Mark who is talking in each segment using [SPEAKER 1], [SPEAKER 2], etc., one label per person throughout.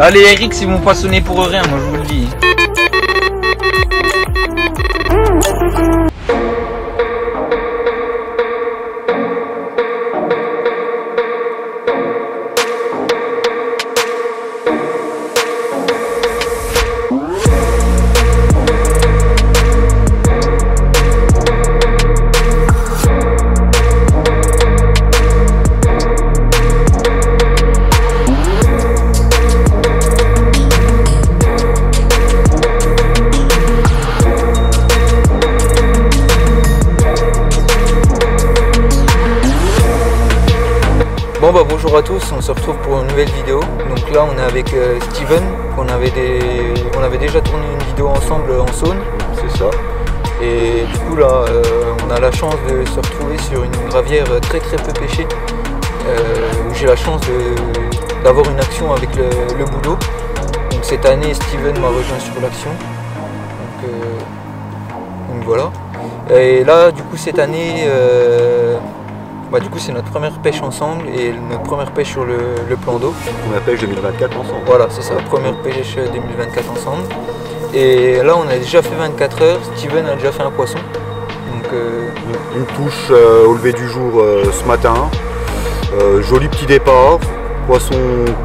[SPEAKER 1] Allez Eric, ils vont poissonner pour rien, moi je vous le dis. Bon bah bonjour à tous, on se retrouve pour une nouvelle vidéo. Donc là on est avec Steven, on avait déjà tourné une vidéo ensemble en Saône.
[SPEAKER 2] C'est ça.
[SPEAKER 1] Et du coup là on a la chance de se retrouver sur une gravière très peu pêchée, où j'ai la chance d'avoir une action avec le boulot. Donc cette année Steven m'a rejoint sur l'action. Donc voilà. Et là du coup cette année du coup c'est notre première pêche ensemble et notre première pêche sur le plan d'eau.
[SPEAKER 2] Première pêche 2024 ensemble.
[SPEAKER 1] Voilà, c'est ça, première pêche 2024 ensemble. Et là on a déjà fait 24 heures, Steven a déjà fait un poisson. Donc,
[SPEAKER 2] une touche au lever du jour ce matin. Joli petit départ, poisson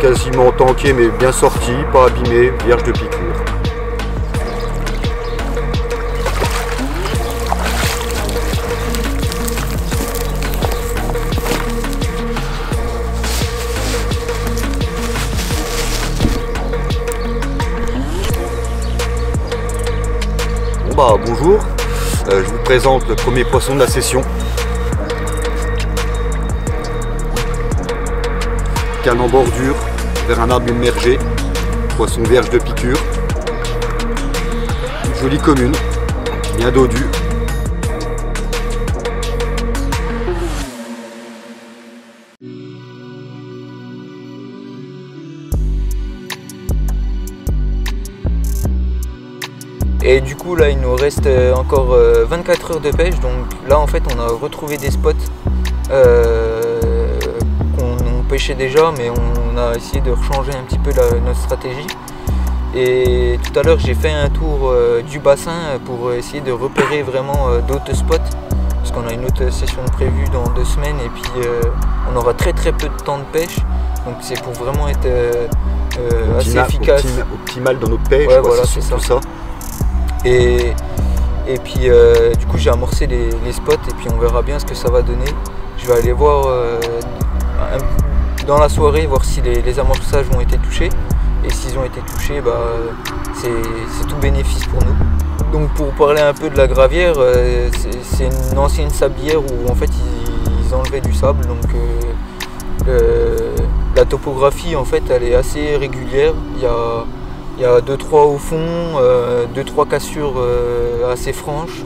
[SPEAKER 2] quasiment tanké mais bien sorti, pas abîmé, vierge de piqûre. Bonjour, je vous présente le premier poisson de la session. Canne en bordure vers un arbre immergé, poisson vierge de piqûre. Une jolie commune, bien dodue.
[SPEAKER 1] Et du coup là il nous reste encore 24 heures de pêche, donc là en fait on a retrouvé des spots qu'on pêchait déjà, mais on a essayé de changer un petit peu notre stratégie. Et tout à l'heure j'ai fait un tour du bassin pour essayer de repérer vraiment d'autres spots, parce qu'on a une autre session prévue dans 2 semaines et puis on aura très peu de temps de pêche, donc c'est pour vraiment être assez efficace.
[SPEAKER 2] Optimal dans notre pêche,
[SPEAKER 1] ouais, voilà, c'est ça.
[SPEAKER 2] Tout ça.
[SPEAKER 1] Et puis du coup j'ai amorcé les spots et puis on verra bien ce que ça va donner. Je vais aller voir dans la soirée, voir si les amorçages ont été touchés. Et s'ils ont été touchés, c'est tout bénéfice pour nous. Donc pour parler un peu de la gravière, c'est une ancienne sablière où en fait ils enlevaient du sable. Donc la topographie en fait elle est assez régulière. Il y a 2-3 au fond, 2-3 cassures assez franches.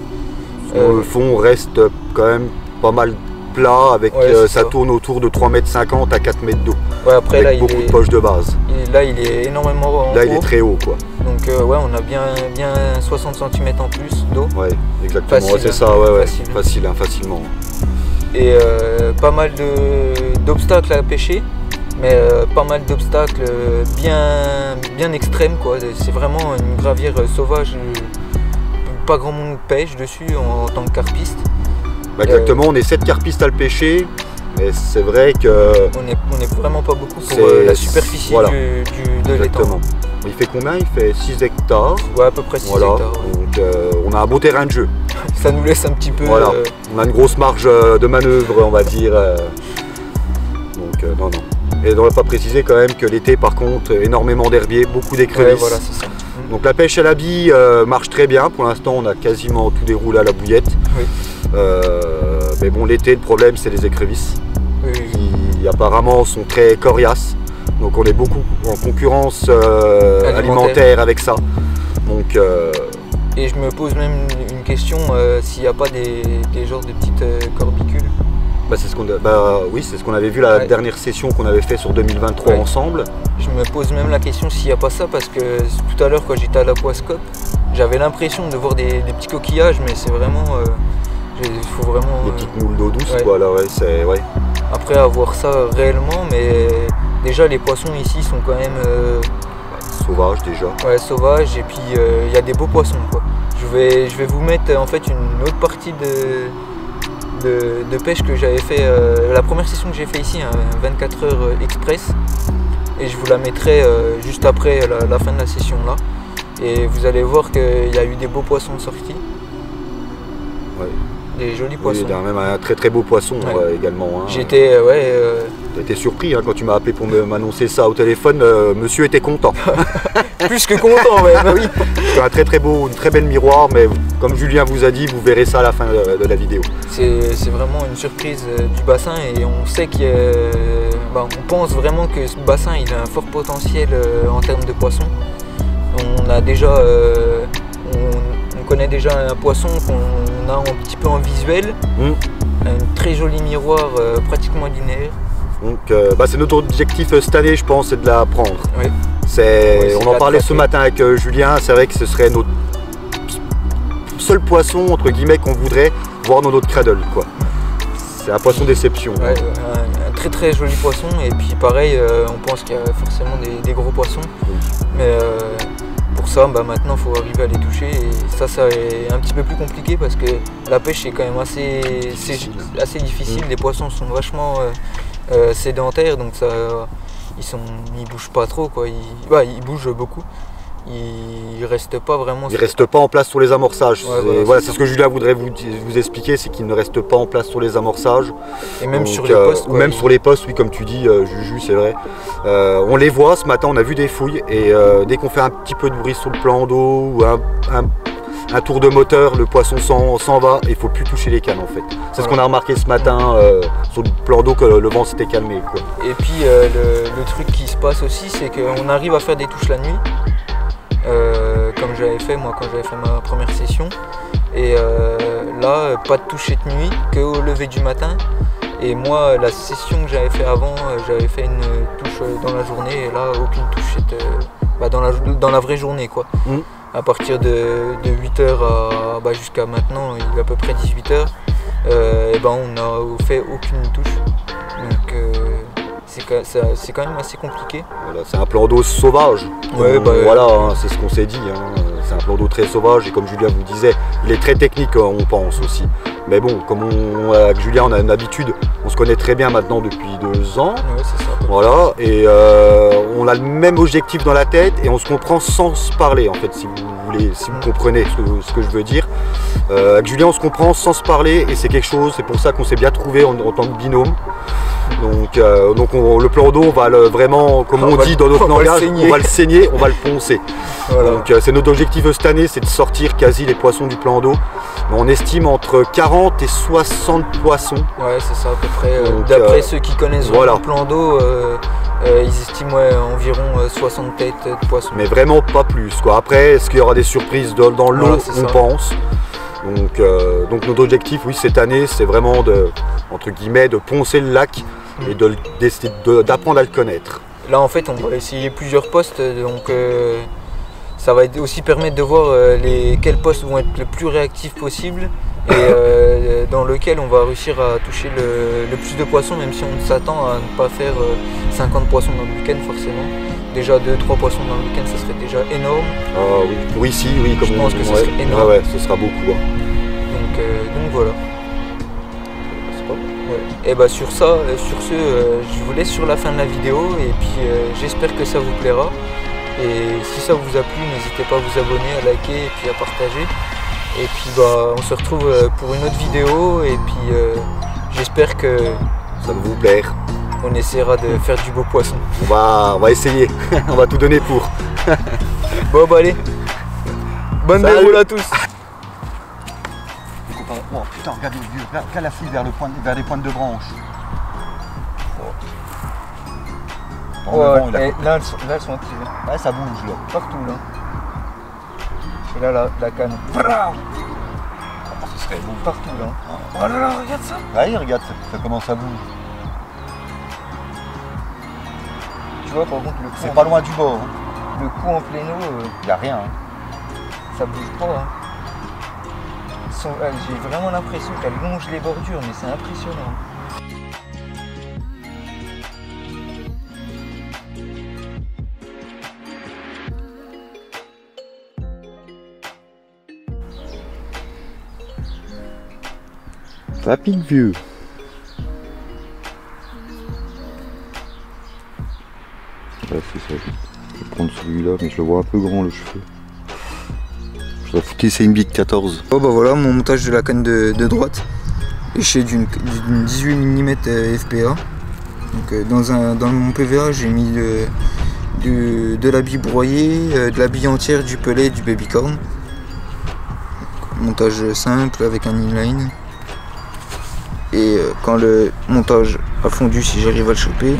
[SPEAKER 2] Le fond reste quand même pas mal plat, avec ça tourne autour de 3,50 m à 4 mètres d'eau.
[SPEAKER 1] Ouais, après
[SPEAKER 2] avec beaucoup de poches de base.
[SPEAKER 1] Là il est énormément
[SPEAKER 2] Là il est très haut quoi.
[SPEAKER 1] Donc ouais, on a bien 60 cm en plus d'eau.
[SPEAKER 2] Ouais, exactement,
[SPEAKER 1] facile,
[SPEAKER 2] c'est ça, ouais, facile, facilement.
[SPEAKER 1] Et pas mal d'obstacles à pêcher. Mais pas mal d'obstacles bien extrêmes quoi. C'est vraiment une gravière sauvage, pas grand monde pêche dessus en tant que carpiste.
[SPEAKER 2] Exactement, on est 7 carpistes à le pêcher, mais c'est vrai que...
[SPEAKER 1] On est vraiment pas beaucoup pour la superficie de l'étang.
[SPEAKER 2] Il fait combien? Il fait 6 hectares.
[SPEAKER 1] Ouais, à peu près 6 hectares.
[SPEAKER 2] Donc on a un beau terrain de jeu.
[SPEAKER 1] Ça nous laisse un petit peu...
[SPEAKER 2] Voilà, on a une grosse marge de manœuvre, on va dire. Donc non. Et on ne va pas préciser quand même que l'été par contre énormément d'herbiers, beaucoup d'écrevisses.
[SPEAKER 1] Ouais, voilà, c'est ça.
[SPEAKER 2] Donc la pêche à la bille marche très bien. Pour l'instant on a quasiment tout déroulé à la bouillette.
[SPEAKER 1] Oui.
[SPEAKER 2] Mais bon, l'été le problème c'est les écrevisses.
[SPEAKER 1] Oui.
[SPEAKER 2] Qui apparemment sont très coriaces. Donc on est beaucoup en concurrence alimentaire avec ça. Donc,
[SPEAKER 1] et je me pose même une question, s'il n'y a pas des genres de petites corbicules.
[SPEAKER 2] C'est ce qu'on avait vu la dernière session qu'on avait fait sur 2023 ensemble.
[SPEAKER 1] Je me pose même la question s'il n'y a pas ça, parce que tout à l'heure quand j'étais à l'aquascope, j'avais l'impression de voir des petits coquillages, mais c'est vraiment, il faut vraiment...
[SPEAKER 2] Des petites moules d'eau douce,
[SPEAKER 1] ouais.
[SPEAKER 2] quoi, là, ouais, c'est... Ouais.
[SPEAKER 1] Après avoir ça réellement, mais déjà les poissons ici sont quand même...
[SPEAKER 2] Sauvages, déjà.
[SPEAKER 1] Ouais, sauvages, et puis il y a des beaux poissons, quoi. Je vais vous mettre en fait une autre partie de pêche que j'avais fait, la première session que j'ai fait ici, hein, 24 heures express, et je vous la mettrai juste après la fin de la session là, et vous allez voir qu'il y a eu des beaux poissons sortis,
[SPEAKER 2] Ouais.
[SPEAKER 1] des jolis poissons.
[SPEAKER 2] Oui, il y a même un très très beau poisson également. Hein.
[SPEAKER 1] J'étais
[SPEAKER 2] T'as été surpris hein, quand tu m'as appelé pour m'annoncer ça au téléphone, monsieur était content.
[SPEAKER 1] plus que content même.
[SPEAKER 2] Oui, c'est un très très beau, une très belle miroir, mais comme Julien vous a dit, vous verrez ça à la fin de la vidéo.
[SPEAKER 1] C'est vraiment une surprise du bassin, et on sait on pense vraiment que ce bassin il a un fort potentiel en termes de poissons. On a déjà, on connaît déjà un poisson qu'on a un petit peu en visuel, un très joli miroir pratiquement linéaire.
[SPEAKER 2] Donc c'est notre objectif cette année, je pense, c'est de la prendre.
[SPEAKER 1] Oui.
[SPEAKER 2] On en parlait ce matin avec Julien, c'est vrai que ce serait notre seul poisson entre guillemets qu'on voudrait voir dans notre cradle, quoi. C'est un poisson déception.
[SPEAKER 1] Ouais, un très très joli poisson, et puis pareil, on pense qu'il y a forcément des gros poissons, mais pour ça maintenant il faut arriver à les toucher, et ça est un petit peu plus compliqué parce que la pêche est quand même assez difficile. Les poissons sont vachement sédentaires, donc ils bougent pas trop, quoi. Ils bougent beaucoup. Ils restent pas vraiment.
[SPEAKER 2] Ils restent pas en place sur les amorçages.
[SPEAKER 1] Ouais,
[SPEAKER 2] voilà, c'est ce que Julien voudrait vous expliquer, c'est qu'ils ne restent pas en place sur les amorçages.
[SPEAKER 1] Et même sur les postes.
[SPEAKER 2] Même sur les postes, oui, comme tu dis, Juju, c'est vrai. On les voit ce matin, on a vu des fouilles, et dès qu'on fait un petit peu de bruit sur le plan d'eau ou un tour de moteur, le poisson s'en va, et il ne faut plus toucher les cannes en fait. C'est ce qu'on a remarqué ce matin sur le plan d'eau, que le vent s'était calmé, quoi.
[SPEAKER 1] Et puis le truc qui se passe aussi, c'est qu'on arrive à faire des touches la nuit. Comme j'avais fait moi quand j'avais fait ma première session, et là pas de toucher de nuit, qu'au lever du matin. Et moi la session que j'avais fait avant, j'avais fait une touche dans la journée, et là aucune touche dans la vraie journée, quoi. À partir de 8h jusqu'à maintenant, il est à peu près 18h, on n'a fait aucune touche, donc c'est quand même assez compliqué.
[SPEAKER 2] Voilà, c'est un plan d'eau sauvage.
[SPEAKER 1] Ouais,
[SPEAKER 2] voilà, hein, c'est ce qu'on s'est dit. Hein. C'est un plan d'eau très sauvage, et comme Julien vous disait, il est très technique, on pense aussi. Mais bon, comme avec Julien on a une habitude, on se connaît très bien maintenant depuis 2 ans.
[SPEAKER 1] Ouais, c'est ça.
[SPEAKER 2] Voilà, et on a le même objectif dans la tête, et on se comprend sans se parler en fait, si vous comprenez ce que je veux dire. Avec Julien on se comprend sans se parler, et c'est quelque chose, c'est pour ça qu'on s'est bien trouvé en tant que binôme. Donc le plan d'eau, on va vraiment, comme on dit dans notre langage, on va le saigner, on va le poncer. Voilà. Donc c'est notre objectif cette année, c'est de sortir quasi les poissons du plan d'eau. On estime entre 40 et 60 poissons.
[SPEAKER 1] Ouais, c'est ça à peu près. D'après ceux qui connaissent le plan d'eau, ils estiment environ 60 têtes de poissons.
[SPEAKER 2] Mais vraiment pas plus, quoi. Après, est-ce qu'il y aura des surprises dans l'eau, on pense. Donc notre objectif, oui, cette année, c'est vraiment entre guillemets, de poncer le lac et d'apprendre à le connaître.
[SPEAKER 1] Là, en fait, on va essayer plusieurs postes, donc ça va aussi permettre de voir quels postes vont être le plus réactifs possible, et dans lequel on va réussir à toucher le plus de poissons, même si on s'attend à ne pas faire 50 poissons dans le week-end forcément. Déjà 2-3 poissons dans le week-end, ça serait déjà énorme.
[SPEAKER 2] Ah oui, pour ici, oui, comme
[SPEAKER 1] je pense que ça serait énorme.
[SPEAKER 2] Ouais, ce sera beaucoup. Hein.
[SPEAKER 1] Donc voilà. Ouais. Et sur ce, je vous laisse sur la fin de la vidéo, et puis j'espère que ça vous plaira. Et si ça vous a plu, n'hésitez pas à vous abonner, à liker et puis à partager. Et puis on se retrouve pour une autre vidéo, et puis j'espère que
[SPEAKER 2] ça va vous plaire.
[SPEAKER 1] On essaiera de faire du beau poisson.
[SPEAKER 2] On va essayer, on va tout donner pour.
[SPEAKER 1] Bon allez, bonne déroule à tous.
[SPEAKER 2] Oh putain, regarde la fouille vers les pointes de branches.
[SPEAKER 1] Là, elles sont activées.
[SPEAKER 2] Ouais, ça bouge là.
[SPEAKER 1] Partout là. Et là, la canne.
[SPEAKER 2] Ce serait beau.
[SPEAKER 1] Partout là. Oh là là, regarde ça.
[SPEAKER 2] Ouais, regarde, ça commence à bouger.
[SPEAKER 1] Tu vois, par contre, le coup.
[SPEAKER 2] C'est pas loin du bord. Hein.
[SPEAKER 1] Le coup en plein eau.
[SPEAKER 2] Il n'y a rien. Hein.
[SPEAKER 1] ça bouge pas. Hein. J'ai vraiment l'impression qu'elle longe les bordures, mais c'est impressionnant.
[SPEAKER 2] Ça pique vieux. Ouais, c'est ça. Je vais prendre celui-là, mais je le vois un peu grand le cheveu. Je dois foutre c'est une Big 14.
[SPEAKER 1] Oh bah voilà mon montage de la canne de droite. Léché d'une 18 mm FPA. Donc dans mon PVA j'ai mis de la bille broyée, de la bille entière, du pellet, du babycorn. Montage simple avec un inline. Et quand le montage a fondu, si j'arrive à le choper,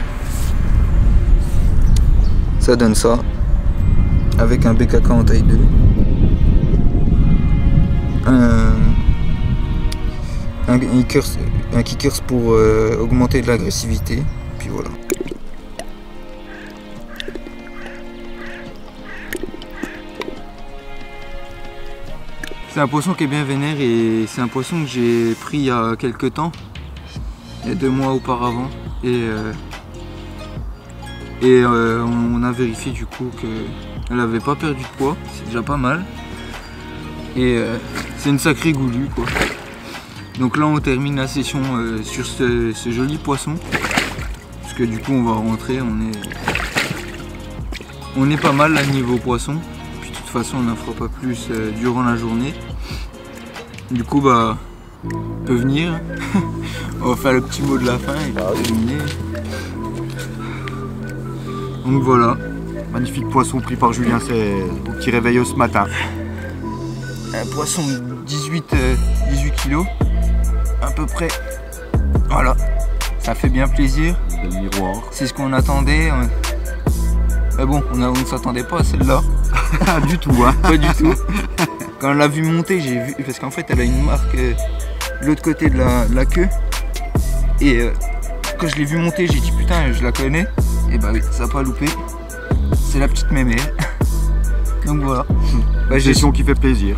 [SPEAKER 1] ça donne ça avec un BKK en taille 2, un kickers pour augmenter de l'agressivité, puis voilà. C'est un poisson qui est bien vénère et c'est un poisson que j'ai pris il y a quelques temps, il y a 2 mois auparavant, et on a vérifié du coup qu'elle n'avait pas perdu de poids, c'est déjà pas mal, et c'est une sacrée goulue quoi. Donc là on termine la session sur ce joli poisson, parce que du coup on va rentrer, on est pas mal là niveau poisson. De toute façon on n'en fera pas plus durant la journée. Du coup bah on peut venir. On va faire le petit mot de la fin et puis terminer. Donc voilà.
[SPEAKER 2] Magnifique poisson pris par Julien, c'est au petit réveil ce matin.
[SPEAKER 1] Un poisson de 18 kg à peu près. Voilà. Ça fait bien plaisir.
[SPEAKER 2] Le miroir.
[SPEAKER 1] C'est ce qu'on attendait. Mais bon, on ne s'attendait pas à celle-là.
[SPEAKER 2] Du tout, hein.
[SPEAKER 1] Pas du tout. Quand on l'a vu monter, j'ai vu, parce qu'en fait elle a une marque de l'autre côté de la queue. Et quand je l'ai vu monter, j'ai dit putain, je la connais. Et bah oui, ça n'a pas loupé. C'est la petite mémère. Donc voilà.
[SPEAKER 2] Bah, gestion qui fait plaisir.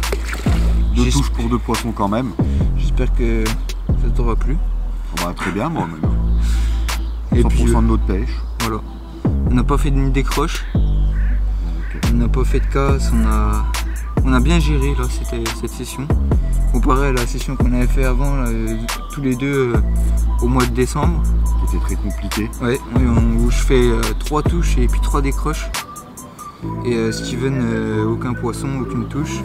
[SPEAKER 2] 2 touches pour 2 poissons quand même.
[SPEAKER 1] J'espère que ça t'aura plu.
[SPEAKER 2] Oh bah, très bien, moi même.
[SPEAKER 1] Et
[SPEAKER 2] 100%
[SPEAKER 1] puis,
[SPEAKER 2] de notre pêche.
[SPEAKER 1] Voilà. On n'a pas fait de décroche. Okay. On n'a pas fait de casse. On a bien géré là, cette session. Comparé à la session qu'on avait fait avant, là, tous les deux au mois de décembre.
[SPEAKER 2] Qui était très compliqué.
[SPEAKER 1] Ouais, où je fais 3 touches et puis 3 décroches. Et Steven, aucun poisson, aucune touche.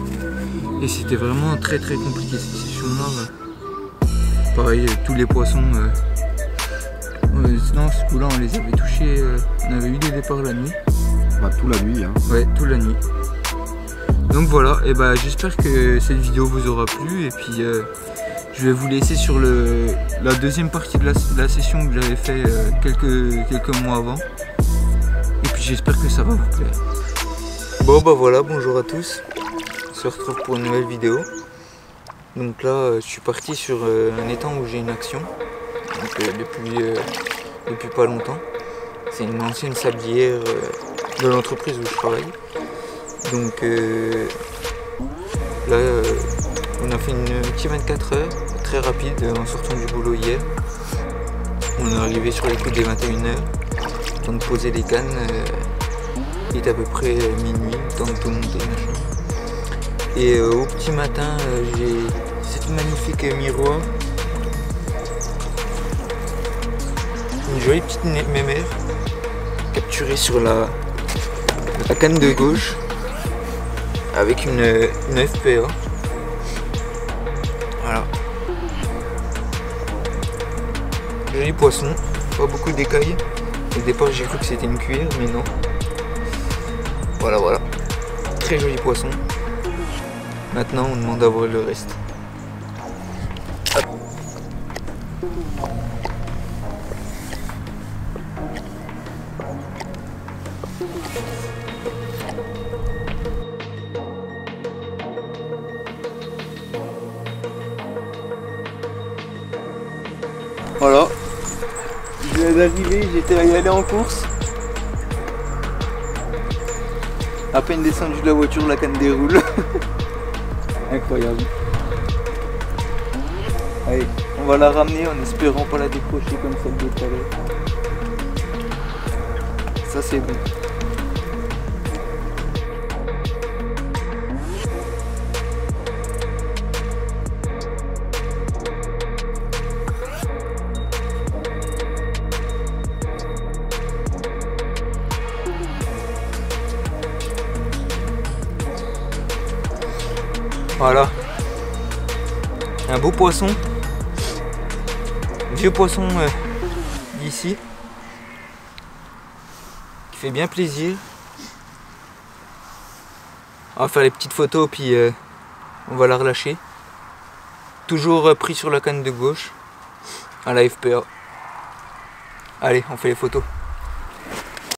[SPEAKER 1] Et c'était vraiment très compliqué cette session-là. Pareil, tous les poissons. Non, ce coup-là, on les avait touchés. On avait eu des départs la nuit.
[SPEAKER 2] Bah, toute la nuit. Hein.
[SPEAKER 1] Ouais, toute la nuit. Donc voilà, et bah, j'espère que cette vidéo vous aura plu. Et puis je vais vous laisser sur la deuxième partie de la session que j'avais fait quelques mois avant. Et puis j'espère que ça va vous plaire. Bon bah voilà, bonjour à tous. On se retrouve pour une nouvelle vidéo. Donc là, je suis parti sur un étang où j'ai une action. Donc, depuis pas longtemps. C'est une ancienne sablière de l'entreprise où je travaille. Donc là, on a fait une petite 24 heures, très rapide, en sortant du boulot hier. On est arrivé sur les coups des 21h, le temps de poser les cannes. Il est à peu près minuit, le temps de tout monter, machin. Et au petit matin, j'ai cette magnifique miroir. Une jolie petite mémère capturée sur la canne de gauche avec une FPA. Voilà. Joli poisson, pas beaucoup d'écailles. Au départ j'ai cru que c'était une cuillère, mais non. Voilà. Très joli poisson. Maintenant on demande à voir le reste. Voilà, je viens d'arriver, j'étais allé en course. À peine descendu de la voiture, la canne déroule. Incroyable. Allez, on va la ramener en espérant pas la décrocher comme celle de tout à l'heure. Ça c'est bon. Voilà, un beau poisson, vieux poisson d'ici, qui fait bien plaisir. On va faire les petites photos puis on va la relâcher. Toujours pris sur la canne de gauche, à la FPA. Allez, on fait les photos.